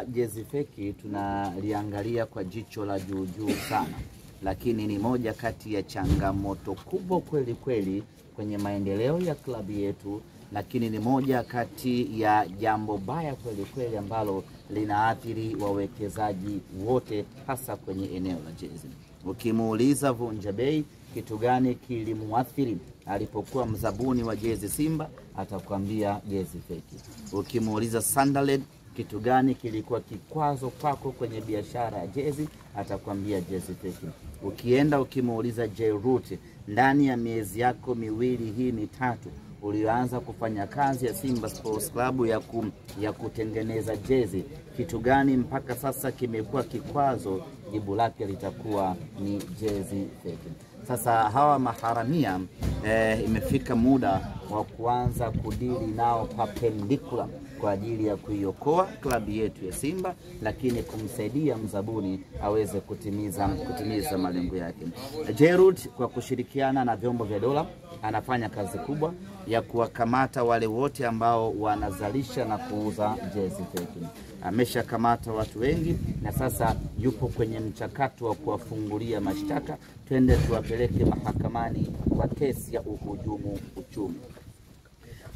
la jezi feki tunaliangalia kwa jicho la juu sana, lakini ni moja kati ya changamoto kubwa kweli kweli kwenye maendeleo ya klabu yetu, lakini ni moja kati ya jambo baya kweli kweli ambalo linaathiri wawekezaji wote, hasa kwenye eneo la jezi. Ukimuuliza Vunja Bei kitu gani kilimuathiri alipokuwa mzabuni wa jezi Simba, atakwambia jezi feki. Ukimuuliza Sunderland kitu gani kilikuwa kikwazo kwako kwenye biashara ya jezi, atakwambia jezi feki. Ukienda ukimuuliza Jairut, ndani ya miezi yako miwili hii mitatu ulioanza kufanya kazi ya Simba Sports Club ya kutengeneza jezi, kitu gani mpaka sasa kimekuwa kikwazo? Jibu lake litakuwa ni jezi feki. Sasa hawa maharamia imefika muda wa kuanza kudili nao perpendicular kwa ajili ya kuiokoa klabu yetu ya Simba, lakini kumsaidia mzabuni aweze kutimiza malengo yake. Jairut kwa kushirikiana na vyombo vya dola anafanya kazi kubwa ya kuwakamata wale wote ambao wanazalisha na kuuza jezi feki. Ameshakamata watu wengi na sasa yupo kwenye mchakato wa kuwafungulia mashtaka. Twende tuwapeleke mahakamani kwa kesi ya uhujumu uchumi.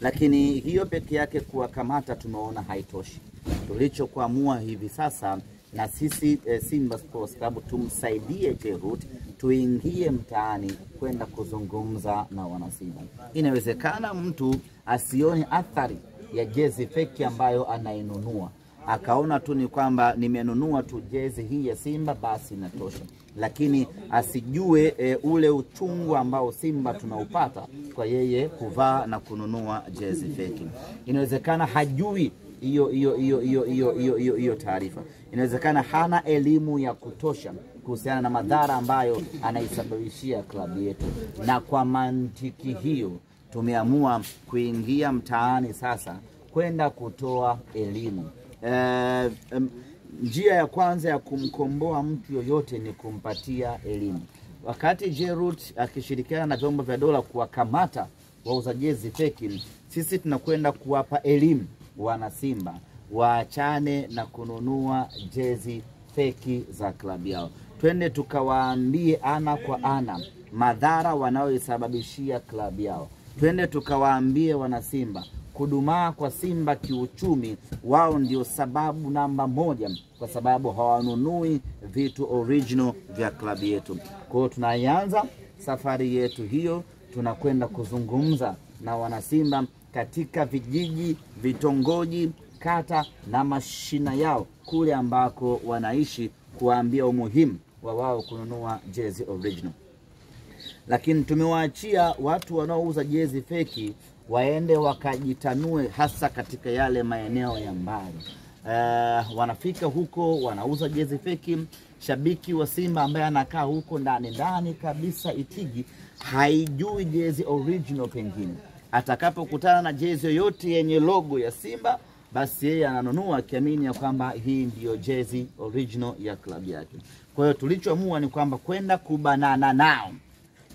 Lakini hiyo peke yake kuwakamata tumeona haitoshi. Tulichokuamua hivi sasa na sisi Simba Sports Club tumsaidie Jairut, tuingie mtaani kwenda kuzungumza na wanasimba. Inawezekana mtu asione athari ya jezi feki ambayo anainunua, akaona tu ni kwamba nimenunua tu jezi hii ya Simba basi inatosha, lakini asijue ule uchungu ambao Simba tunaupata kwa yeye kuvaa na kununua jezi feki. Inawezekana hajui hiyo taarifa. Inawezekana hana elimu ya kutosha kuhusiana na madhara ambayo anaisababishia klabu yetu, na kwa mantiki hiyo tumeamua kuingia mtaani sasa kwenda kutoa elimu. Njia ya kwanza ya kumkomboa mtu yoyote ni kumpatia elimu. Wakati Jairut akishirikiana na vyombo vya dola kuwakamata wauza jezi feki, sisi tunakwenda kuwapa elimu wana Simba waachane na kununua jezi feki za klabu yao. Twende tukawaambie ana kwa ana madhara wanaoisababishia klabu yao. Twende tukawaambie wana Simba kudumaa kwa Simba kiuchumi wao ndio sababu namba moja, kwa sababu hawanunui vitu original vya klabu yetu. Kwa hiyo tunaanza safari yetu hiyo, tunakwenda kuzungumza na wana Simba katika vijiji, vitongoji, kata na mashina yao kule ambako wanaishi, kuambia umuhimu wa wao kununua jezi original. Lakini tumewaachia watu wanaouza jezi feki waende wakajitanue, hasa katika yale maeneo ya mbali. Wanafika huko wanauza jezi feki. Shabiki wa Simba ambaye anakaa huko ndani kabisa Itigi haijui jezi original, pengine atakapokutana na jezi yoyote yenye logo ya Simba, basi yeye ananunua akiamini ya kwamba hii ndiyo jezi original ya klabu yake. Kwa hiyo tulichoamua ni kwamba kwenda kubanana nao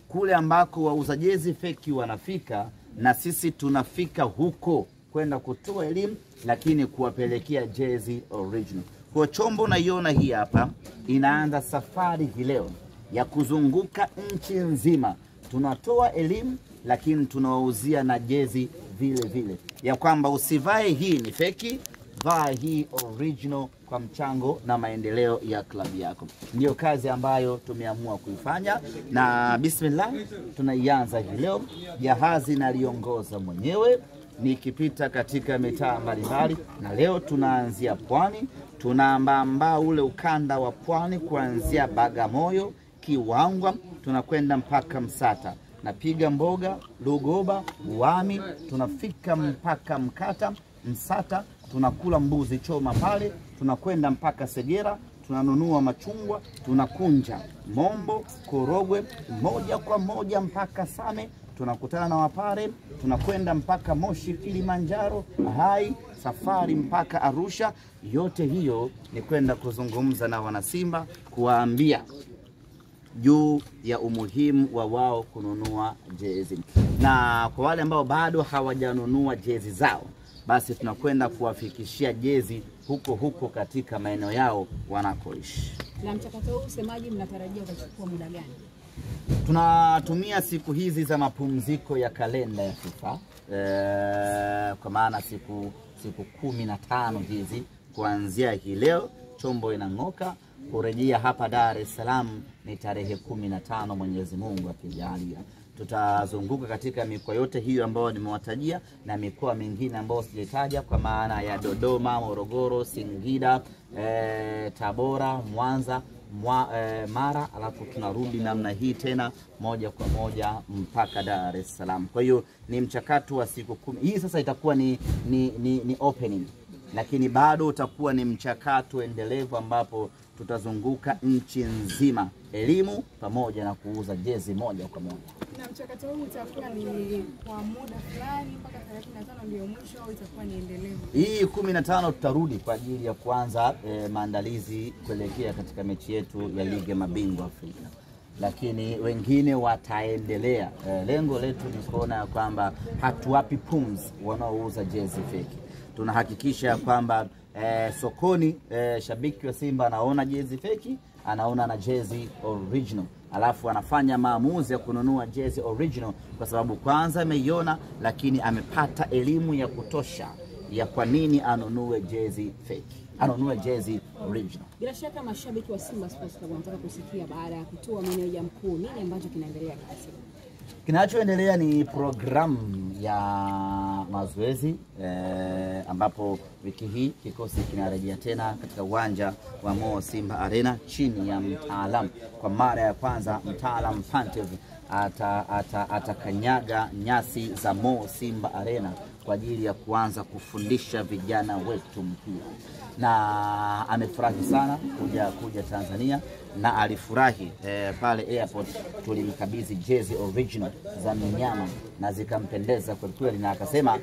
kule ambako wauza jezi feki wanafika, na sisi tunafika huko kwenda kutoa elimu, lakini kuwapelekea jezi original. Kwa chombo naiona hii hapa inaanza safari hii leo ya kuzunguka nchi nzima. Tunatoa elimu, lakini tunawauzia na jezi vile vile, ya kwamba usivae hii ni feki, vaa hii original kwa mchango na maendeleo ya klabu yako. Ndio kazi ambayo tumeamua kuifanya, na bismillah tunaianza hii leo. Jahazi naliongoza mwenyewe nikipita katika mitaa mbalimbali, na leo tunaanzia Pwani. Tunaambamba ule ukanda wa Pwani kuanzia Bagamoyo, Kiwangwa, tunakwenda mpaka Msata. Napiga Mboga, Lugoba, Wami, tunafika mpaka Mkata, Msata, tunakula mbuzi choma pale, tunakwenda mpaka Segera, tunanunua machungwa, tunakunja Mombo, Korogwe, moja kwa moja mpaka Same, tunakutana na Wapare, tunakwenda mpaka Moshi, Kilimanjaro, Hai, safari mpaka Arusha. Yote hiyo ni kwenda kuzungumza na wanasimba, kuwaambia juu ya umuhimu wa wao kununua jezi. Na kwa wale ambao bado hawajanunua jezi zao, basi tunakwenda kuwafikishia jezi huko huko katika maeneo yao wanakoishi. Na mchakato huu msemaji, mnatarajia utachukua muda gani? Tunatumia siku hizi za mapumziko ya kalenda ya FIFA, kwa maana siku 15 hizi kuanzia hii leo chombo inang'oka. Kurejea hapa Dar es Salaam ni tarehe 15 Mwenyezi Mungu akijalia. Tutazunguka katika mikoa yote hiyo ambayo nimewatajia na mikoa mingine ambayo sijataja, kwa maana ya Dodoma, Morogoro, Singida, Tabora, Mwanza, Mara, alafu tunarudi namna hii tena moja kwa moja mpaka Dar es Salaam. Kwa hiyo ni mchakato wa siku 10. Hii sasa itakuwa ni opening, lakini bado utakuwa ni mchakato endelevu ambapo tutazunguka nchi nzima, elimu pamoja na kuuza jezi moja kwa moja. Na mchakato huu utakuwa ni kwa muda fulani mpaka 35 ndio mwisho, au itakuwa ni endelevu? Hii 15 tutarudi kwa ajili ya kuanza maandalizi kuelekea katika mechi yetu ya Ligi ya Mabingwa Afrika, lakini wengine wataendelea. Lengo letu ni kuona kwamba hatuwapi pumzi wanaouza jezi feki. Tunahakikisha kwamba sokoni shabiki wa Simba anaona jezi feki, anaona na jezi original, alafu anafanya maamuzi ya kununua jezi original kwa sababu kwanza ameiona, lakini amepata elimu ya kutosha ya kwa nini anunue jezi feki, anunue jezi original. Bila shaka mashabiki wa Simba Sports Club wanataka kusikia, baada ya kutoa meneja mkuu, nini ambacho kinaendelea kwa Simba? Kinachoendelea ni programu ya mazoezi ambapo wiki hii kikosi kinarejea tena katika uwanja wa Mo Simba Arena chini ya mtaalamu. Kwa mara ya kwanza mtaalamu Pantev atakanyaga nyasi za Mo Simba Arena kwa ajili ya kuanza kufundisha vijana wetu mpira, na amefurahi sana kuja Tanzania, na alifurahi pale airport tulimkabidhi jezi original za mnyama na zikampendeza kwa kweli, na akasema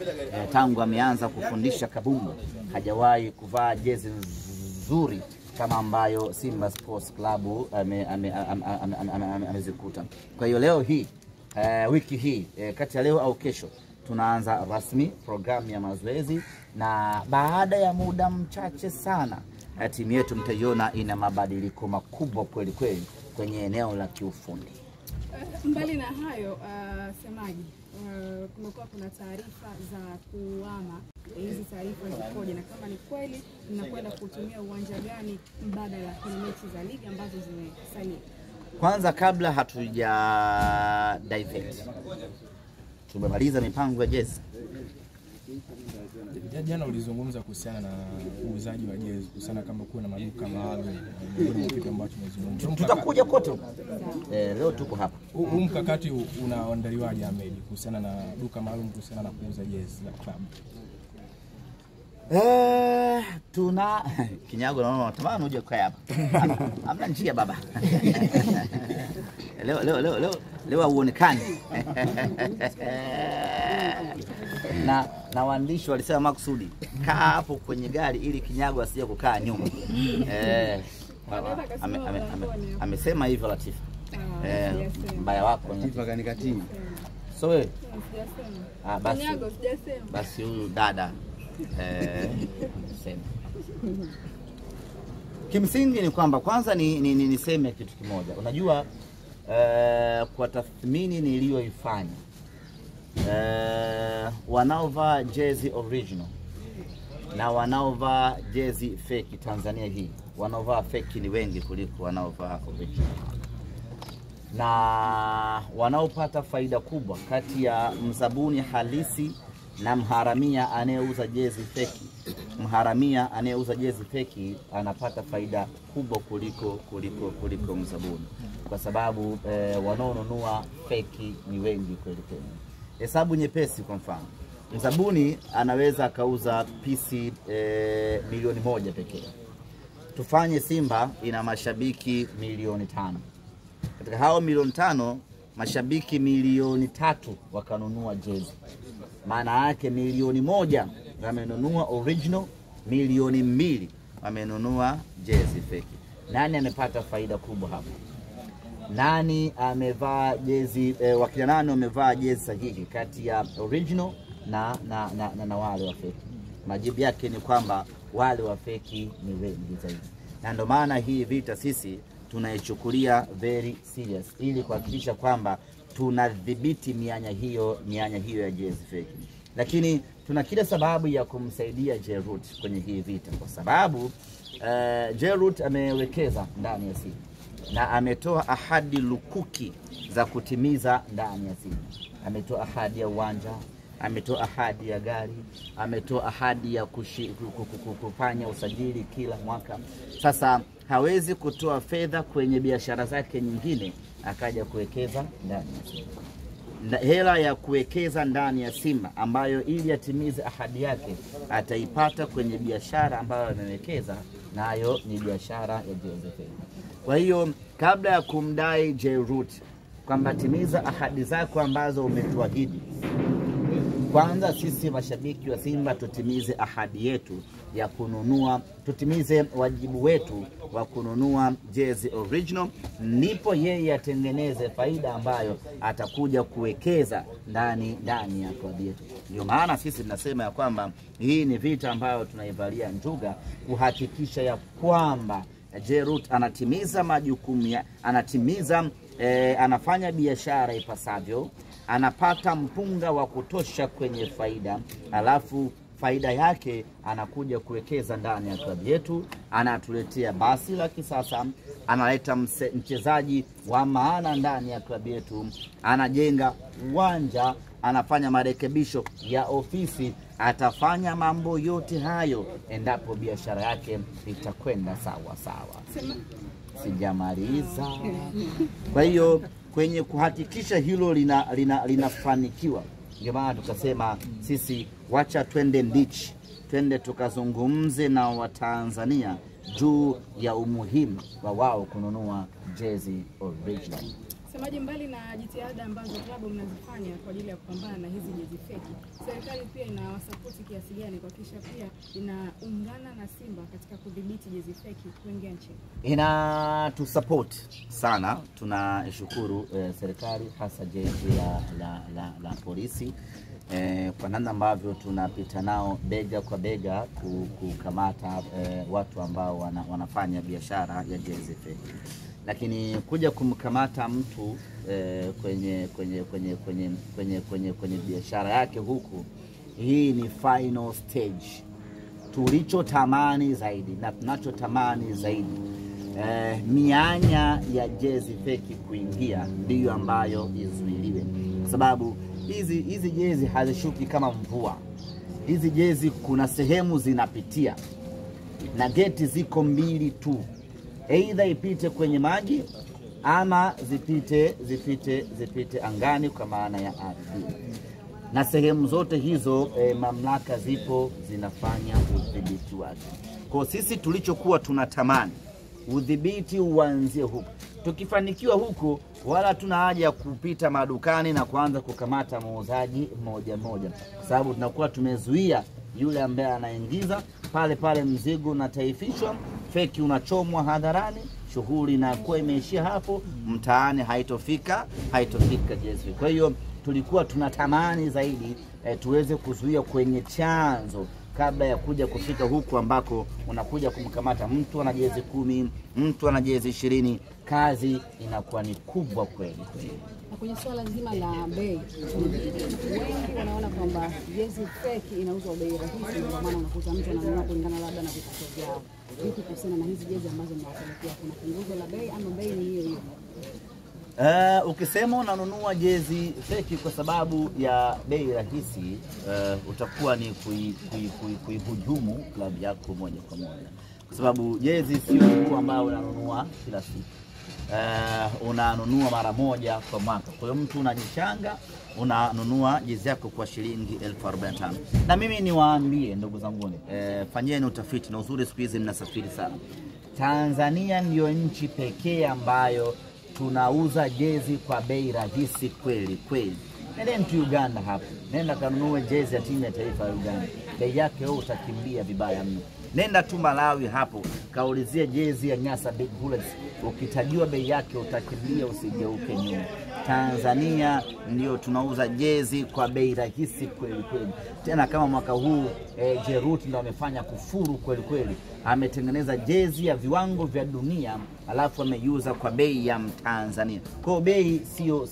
tangu ameanza kufundisha kabumbu hajawahi kuvaa jezi nzuri kama ambayo Simba Sports Club amezikuta. Kwa hiyo leo hii wiki hii kati ya leo au kesho tunaanza rasmi programu ya mazoezi, na baada ya muda mchache sana timu yetu mtaiona ina mabadiliko makubwa kweli kweli kwenye eneo la kiufundi. Mbali na hayo, semaji, kumekuwa kuna taarifa za kuhama. Hizi taarifa zikoje, na kama ni kweli mnakwenda kutumia uwanja gani mbadala kwenye mechi za ligi ambazo zimesalia? Kwanza kabla hatuja divert, tumemaliza mipango ya jezi. Jana ulizungumza kuhusiana na uuzaji wa jezi, kuhusiana kama kuna maduka maalum, kitu ambacho tumezungumza. Tutakuja kote. Leo tuko hapa. Huu mkakati unaandaliwaje Ahmed, kuhusiana na duka maalum kuhusiana na kuuza jezi za klabu? Tuna Kinyago, naona unatamani uje kwa hapa. Hamna njia baba. Leo uonekane. Na waandishi walisema makusudi kaa hapo kwenye gari ili Kinyago asije kukaa nyuma. Amesema hivyo Latifa. Mbaya wako Latifa kanikatini. So wewe Sijasema. Basi huyu dada sema. Kimsingi ni kwamba kwanza niseme kitu kimoja. Unajua kwa tathmini niliyoifanya, wanaovaa jezi original na wanaovaa jezi fake Tanzania hii, wanaovaa fake ni wengi kuliko wanaovaa original, na wanaopata faida kubwa kati ya mzabuni halisi na mharamia anayeuza jezi feki. Mharamia anayeuza jezi feki anapata faida kubwa kuliko mzabuni, kwa sababu wanaonunua feki ni wengi kweli kweli. Hesabu nyepesi, kwa mfano mzabuni anaweza akauza pisi milioni 1 pekee. Tufanye Simba ina mashabiki milioni 5. Katika hao milioni 5, mashabiki milioni 3 wakanunua jezi. Maana yake milioni 1 wamenunua original, milioni 2 wamenunua jezi feki. Nani amepata faida kubwa hapo? Nani amevaa jezi wakina nani wamevaa jezi sahihi kati ya original na wale wa feki? Majibu yake ni kwamba wale wa feki ni wengi zaidi, na ndio maana hii vita sisi tunaichukulia very serious, ili kuhakikisha kwamba tunadhibiti mianya hiyo ya jezi feki. Lakini tuna kila sababu ya kumsaidia Jerut kwenye hii vita, kwa sababu Jerut amewekeza ndani ya Simba na ametoa ahadi lukuki za kutimiza ndani ya Simba. Ametoa ahadi ya uwanja, ametoa ahadi ya gari, ametoa ahadi ya kufanya usajili kila mwaka. Sasa hawezi kutoa fedha kwenye biashara zake nyingine akaja kuwekeza ndani ya Simba. Hela ya kuwekeza ndani ya Simba ambayo ili atimize ahadi yake ataipata kwenye biashara ambayo amewekeza, nayo ni biashara ya jezi feki. Kwa hiyo kabla ya kumdai Jerut kwamba timiza ahadi zako ambazo umetuahidi, kwanza sisi mashabiki wa Simba tutimize ahadi yetu ya kununua, tutimize wajibu wetu wa kununua jezi original, ndipo yeye atengeneze faida ambayo atakuja kuwekeza ndani ya klabu yetu. Ndio maana sisi tunasema ya kwamba hii ni vita ambayo tunaivalia njuga, kuhakikisha ya kwamba Jerut anatimiza majukumu, anafanya biashara ipasavyo, anapata mpunga wa kutosha kwenye faida, alafu faida yake anakuja kuwekeza ndani ya klabu yetu, anatuletea basi la kisasa, analeta mchezaji wa maana ndani ya klabu yetu, anajenga uwanja, anafanya marekebisho ya ofisi. Atafanya mambo yote hayo endapo biashara yake itakwenda sawa sawa. Sijamaliza. Kwa hiyo kwenye kuhakikisha hilo linafanikiwa, ndio maana tukasema sisi wacha twende ndichi, twende tukazungumze na Watanzania juu ya umuhimu wa wao kununua jezi original. Semaji, mbali na jitihada ambazo klabu mnazifanya kwa ajili ya kupambana na hizi jezi feki, serikali pia inawasapoti kiasi gani kuhakikisha pia inaungana na Simba katika kudhibiti jezi feki kuingia nchini? Inatusupport sana, tunashukuru serikali, hasa jeshi la polisi kwa namna ambavyo tunapita nao bega kwa bega kukamata watu ambao wanafanya biashara ya jezi feki. Lakini kuja kumkamata mtu kwenye biashara yake huku, hii ni final stage. Tulichotamani zaidi na tunachotamani zaidi, mianya ya jezi feki kuingia ndiyo ambayo izuiliwe, kwa sababu hizi jezi hazishuki kama mvua. Hizi jezi kuna sehemu zinapitia, na geti ziko mbili tu, aidha ipite kwenye maji ama zipite angani kwa maana ya ardhi. Na sehemu zote hizo mamlaka zipo zinafanya udhibiti wake. Kwa sisi tulichokuwa tunatamani udhibiti uanzie huko. Tukifanikiwa huko, wala tuna haja ya kupita madukani na kuanza kukamata muuzaji mmoja mmoja, kwa sababu tunakuwa tumezuia yule ambaye anaingiza pale mzigo na taifishwa, feki unachomwa hadharani, shughuli inakuwa imeishia hapo, mtaani haitofika jezi. Kwa hiyo tulikuwa tunatamani zaidi tuweze kuzuia kwenye chanzo kabla ya kuja kufika huku ambako unakuja kumkamata mtu ana jezi 10, mtu ana jezi 20, kazi inakuwa ni kubwa kweli. Na kwenye swala zima la bei, wengi wanaona kwamba jezi feki inauzwa bei rahisi, ndio maana unakuta mtu ananunua kulingana labda na vipato vyao. Vipi kuhusiana na hizi jezi ambazo mnawapelekea, kuna punguzo la bei ama bei ni hiyo hiyo? Ukisema unanunua jezi feki kwa sababu ya bei rahisi, utakuwa ni kuihujumu klabu yako moja kwa moja, kwa sababu jezi sio nguo ambayo unanunua kila siku. Unanunua mara moja kwa mwaka. Kwa hiyo mtu unajichanga, unanunua jezi yako kwa shilingi 45,000. Na mimi niwaambie ndugu zangu, fanyeni utafiti, na uzuri siku hizi mnasafiri sana. Tanzania ndio nchi pekee ambayo tunauza jezi kwa bei rahisi kweli kweli. Nenda tu Uganda hapo, nenda kanunue jezi ya timu ya taifa ya Uganda, bei yake wewe utakimbia vibaya mno. Nenda tu Malawi hapo, kaulizie jezi ya Nyasa Big Bullets, ukitajua bei yake utakimbia usigeuke nyuma. Tanzania ndio tunauza jezi kwa bei rahisi kweli kweli. Tena kama mwaka huu Jerut ndio amefanya kufuru kweli kweli. Ametengeneza jezi ya viwango vya dunia alafu ameiuza kwa bei ya Tanzania. Kwa bei sio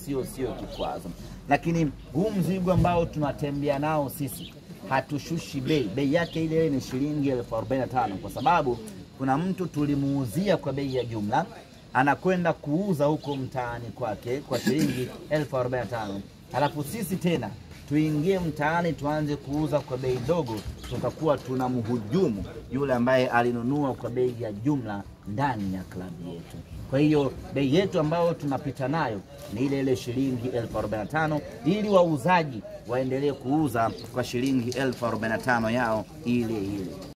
kikwazo. Lakini huu mzigo ambao tunatembea nao sisi hatushushi bei. Bei yake ile ni shilingi 1045 kwa sababu kuna mtu tulimuuzia kwa bei ya jumla, anakwenda kuuza huko mtaani kwake kwa shilingi 1045. Alafu sisi tena tuingie mtaani tuanze kuuza kwa bei ndogo, tutakuwa tunamhujumu yule ambaye alinunua kwa bei ya jumla ndani ya klabu yetu. Kwa hiyo bei yetu ambayo tunapita nayo ni ile shilingi 1045 ili wauzaji waendelee kuuza kwa shilingi 1045 yao ile.